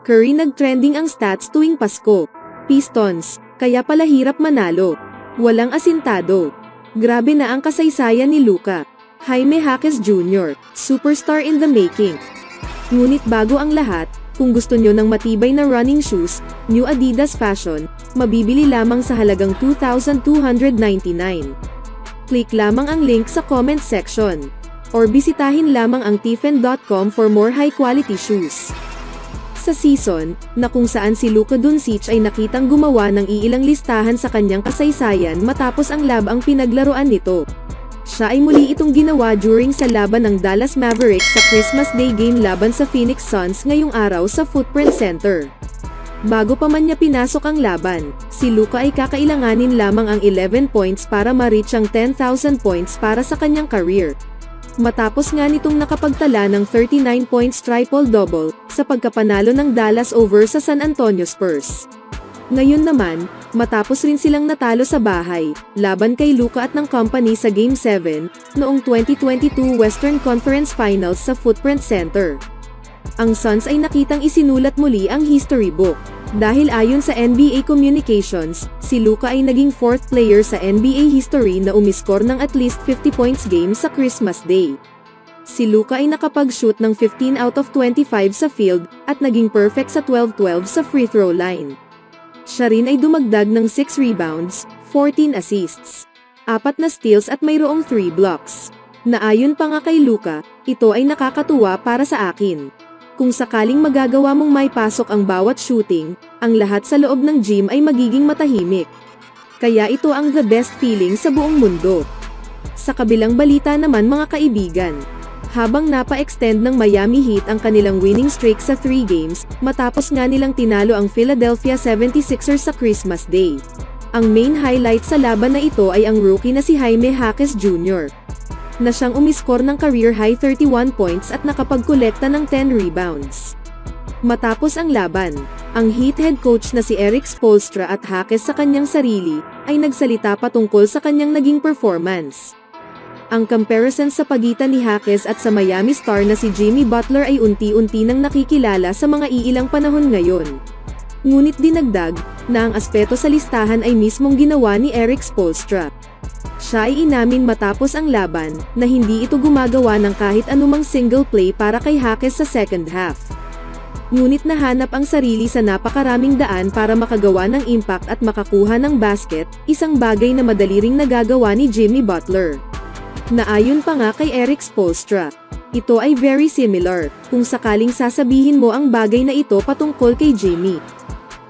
Curry nagtrending ang stats tuwing Pasko. Pistons, kaya pala hirap manalo. Walang asintado. Grabe na ang kasaysayan ni Luka. Jaime Jaquez Jr., superstar in the making. Ngunit bago ang lahat, kung gusto nyo ng matibay na running shoes, New Adidas Fashion, mabibili lamang sa halagang $2,299. Click lamang ang link sa comment section. Or bisitahin lamang ang tiffen.com for more high-quality shoes. Sa season, na kung saan si Luka Doncic ay nakitang gumawa ng iilang listahan sa kanyang kasaysayan matapos ang labang pinaglaruan nito. Siya ay muli itong ginawa during sa laban ng Dallas Mavericks sa Christmas Day game laban sa Phoenix Suns ngayong araw sa Footprint Center. Bago pa man niya pinasok ang laban, si Luka ay kakailanganin lamang ang 11 points para ma-reach ang 10,000 points para sa kanyang career. Matapos nga nitong nakapagtala ng 39 points triple-double sa pagkapanalo ng Dallas over sa San Antonio Spurs. Ngayon naman, matapos rin silang natalo sa bahay, laban kay Luka at ng company sa Game 7, noong 2022 Western Conference Finals sa Footprint Center. Ang Suns ay nakitang isinulat muli ang history book. Dahil ayon sa NBA Communications, si Luka ay naging 4th player sa NBA history na umiskor ng at least 50 points game sa Christmas Day. Si Luka ay nakapag-shoot ng 15 out of 25 sa field, at naging perfect sa 12-12 sa free throw line. Siya rin ay dumagdag ng 6 rebounds, 14 assists, 4 na steals at mayroong 3 blocks. Na ayon pa nga kay Luka, ito ay nakakatuwa para sa akin. Kung sakaling magagawa mong may pasok ang bawat shooting, ang lahat sa loob ng gym ay magiging matahimik. Kaya ito ang the best feeling sa buong mundo. Sa kabilang balita naman mga kaibigan, habang napa-extend ng Miami Heat ang kanilang winning streak sa 3 games, matapos nga nilang tinalo ang Philadelphia 76ers sa Christmas Day. Ang main highlight sa laban na ito ay ang rookie na si Jaime Jaquez Jr. na siyang umiskor ng career-high 31 points at nakapagkolekta ng 10 rebounds. Matapos ang laban, ang Heat head coach na si Erik Spoelstra at Jaquez sa kanyang sarili, ay nagsalita patungkol sa kanyang naging performance. Ang comparison sa pagitan ni Jaquez at sa Miami star na si Jimmy Butler ay unti-unti nang nakikilala sa mga iilang panahon ngayon. Ngunit dinagdag, na ang aspeto sa listahan ay mismong ginawa ni Erik Spoelstra. Siya ay inamin matapos ang laban, na hindi ito gumagawa ng kahit anumang single play para kay Jaquez sa second half. Ngunit nahanap ang sarili sa napakaraming daan para makagawa ng impact at makakuha ng basket, isang bagay na madali ring nagagawa ni Jimmy Butler. Naayon pa nga kay Erik Spoelstra, ito ay very similar, kung sakaling sasabihin mo ang bagay na ito patungkol kay Jimmy.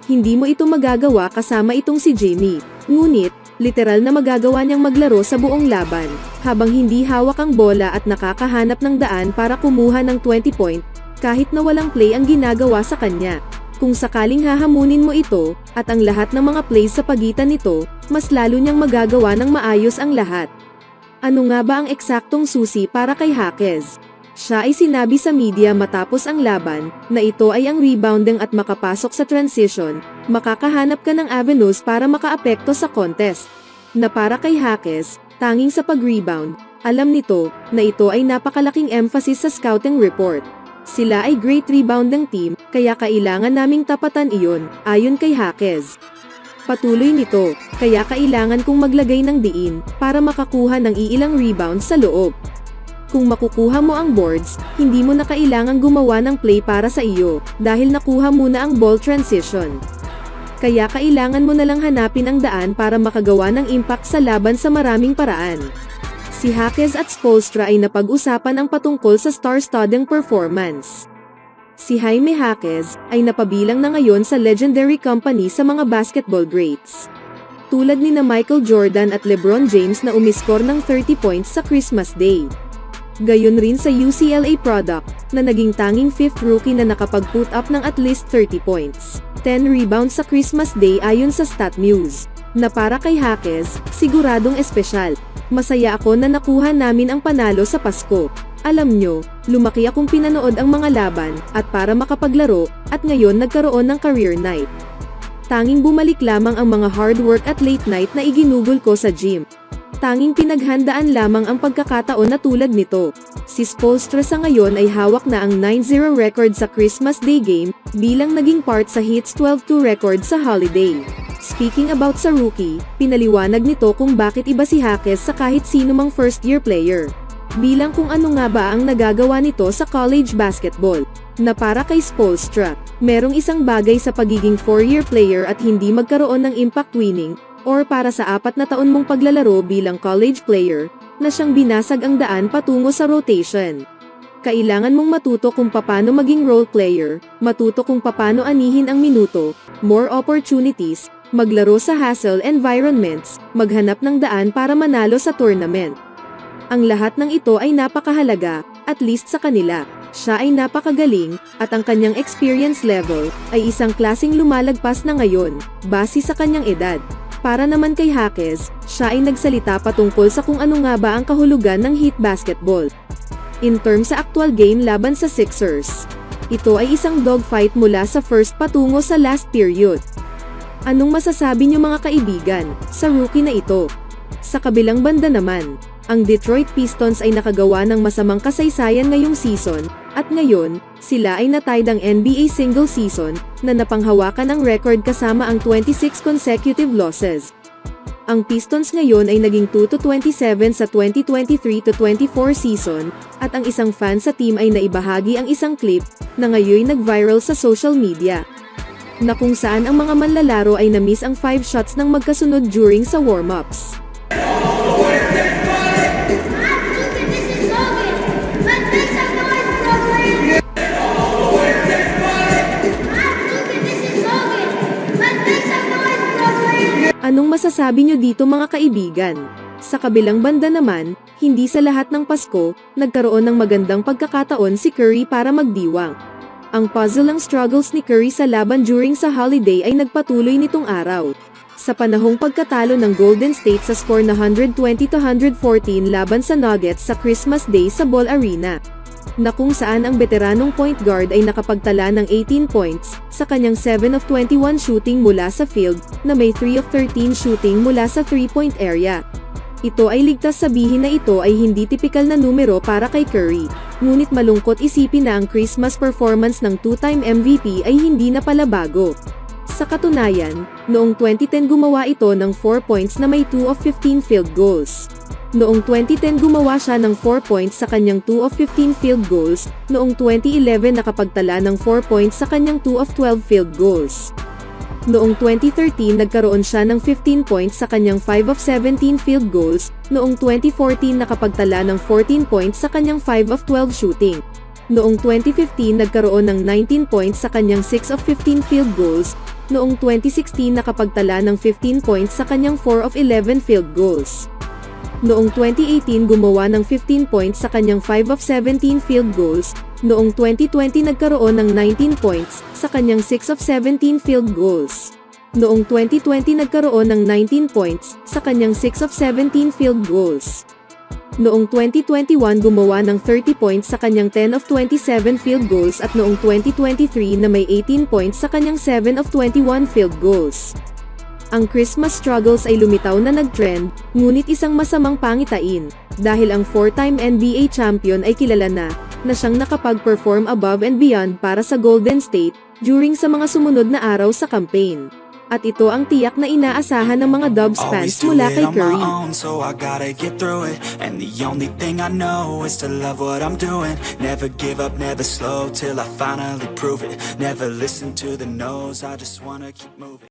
Hindi mo ito magagawa kasama itong si Jimmy, ngunit, literal na magagawa niyang maglaro sa buong laban, habang hindi hawak ang bola at nakakahanap ng daan para kumuha ng 20 point, kahit na walang play ang ginagawa sa kanya. Kung sakaling hahamunin mo ito, at ang lahat ng mga plays sa pagitan nito, mas lalo niyang magagawa ng maayos ang lahat. Ano nga ba ang eksaktong susi para kay Jaquez? Siya ay sinabi sa media matapos ang laban, na ito ay ang rebounding at makapasok sa transition, makakahanap ka ng avenues para makaapekto sa contest. Na para kay Jaquez, tanging sa pag-rebound, alam nito, na ito ay napakalaking emphasis sa scouting report. Sila ay great rebounding team, kaya kailangan naming tapatan iyon, ayon kay Jaquez. Patuloy nito, kaya kailangan kong maglagay ng diin, para makakuha ng iilang rebounds sa loob. Kung makukuha mo ang boards, hindi mo na kailangang gumawa ng play para sa iyo, dahil nakuha mo na ang ball transition. Kaya kailangan mo na lang hanapin ang daan para makagawa ng impact sa laban sa maraming paraan. Si Jaquez at Spoelstra ay napag-usapan ang patungkol sa star-studding performance. Si Jaime Jaquez ay napabilang na ngayon sa legendary company sa mga basketball greats, tulad ni na Michael Jordan at LeBron James na umiskor ng 30 points sa Christmas Day. Gayon rin sa UCLA product, na naging tanging 5th rookie na nakapag-put up ng at least 30 points, 10 rebounds sa Christmas Day ayon sa StatMuse. Na para kay Jaquez, siguradong espesyal. Masaya ako na nakuha namin ang panalo sa Pasko. Alam nyo, lumaki akong pinanood ang mga laban, at para makapaglaro, at ngayon nagkaroon ng career night. Tanging bumalik lamang ang mga hard work at late night na iginugol ko sa gym. tanging pinaghandaan lamang ang pagkakataon na tulad nito. Si Spoelstra sa ngayon ay hawak na ang 9-0 record sa Christmas Day game, bilang naging part sa Heat's 12-2 record sa holiday. Speaking about sa rookie, pinaliwanag nito kung bakit iba si Jaques sa kahit sino mang first-year player. Bilang kung ano nga ba ang nagagawa nito sa college basketball. Na para kay Spoelstra, merong isang bagay sa pagiging 4-year player at hindi magkaroon ng impact winning, or para sa 4 na taon mong paglalaro bilang college player, na siyang binasag ang daan patungo sa rotation. Kailangan mong matuto kung paano maging role player, matuto kung paano anihin ang minuto, more opportunities, maglaro sa hassle environments, maghanap ng daan para manalo sa tournament. Ang lahat ng ito ay napakahalaga, at least sa kanila. Siya ay napakagaling, at ang kanyang experience level ay isang klaseng lumalagpas na ngayon, base sa kanyang edad. Para naman kay Jaques, siya ay nagsalita patungkol sa kung ano nga ba ang kahulugan ng Heat basketball. In terms sa actual game laban sa Sixers, ito ay isang dogfight mula sa first patungo sa last period. Anong masasabi niyo mga kaibigan, sa rookie na ito? Sa kabilang banda naman, ang Detroit Pistons ay nakagawa ng masamang kasaysayan ngayong season, at ngayon, sila ay natied ang NBA single season, na napanghawakan ang record kasama ang 26 consecutive losses. Ang Pistons ngayon ay naging 2-27 sa 2023-24 season, at ang isang fan sa team ay naibahagi ang isang clip, na ngayon nag-viral sa social media. Na kung saan ang mga manlalaro ay na-miss ang 5 shots ng magkasunod during sa warm-ups. Anong masasabi nyo dito mga kaibigan? Sa kabilang banda naman, hindi sa lahat ng Pasko, nagkaroon ng magandang pagkakataon si Curry para magdiwang. Ang puzzle ng struggles ni Curry sa laban during sa holiday ay nagpatuloy nitong araw. Sa panahong pagkatalo ng Golden State sa score na 120-114 laban sa Nuggets sa Christmas Day sa Ball Arena. Na kung saan ang veteranong point guard ay nakapagtala ng 18 points, sa kanyang 7 of 21 shooting mula sa field, na may 3 of 13 shooting mula sa 3-point area. Ito ay ligtas sabihin na ito ay hindi tipikal na numero para kay Curry, ngunit malungkot isipin na ang Christmas performance ng 2-time MVP ay hindi na pala bago. Sa katunayan, noong 2010 gumawa ito ng 4 points na may 2 of 15 field goals. Noong 2010 gumawa siya ng 4 points sa kanyang 2 of 15 field goals, noong 2011 nakapagtala ng 4 points sa kanyang 2 of 12 field goals. Noong 2013 nagkaroon siya ng 15 points sa kanyang 5 of 17 field goals, noong 2014 nakapagtala ng 14 points sa kanyang 5 of 12 shooting. Noong 2015 nagkaroon ng 19 points sa kanyang 6 of 15 field goals, noong 2016 nakapagtala ng 15 points sa kanyang 4 of 11 field goals. Noong 2018 gumawa ng 15 points sa kanyang 5 of 17 field goals, noong 2020 nagkaroon ng 19 points sa kanyang 6 of 17 field goals. Noong 2020 nagkaroon ng 19 points sa kanyang 6 of 17 field goals. Noong 2021 gumawa ng 30 points sa kanyang 10 of 27 field goals at noong 2023 na may 18 points sa kanyang 7 of 21 field goals. Ang Christmas struggles ay lumitaw na nag-trend, ngunit isang masamang pangitain, dahil ang 4-time NBA champion ay kilala na siyang nakapag-perform above and beyond para sa Golden State, during sa mga sumunod na araw sa campaign. At ito ang tiyak na inaasahan ng mga Dubs fans mula kay Curry. So I gotta get through it, and the only thing I know is to love what I'm doing. Never give up, never slow, till I finally prove it. Never listen to the no's, I just wanna keep moving.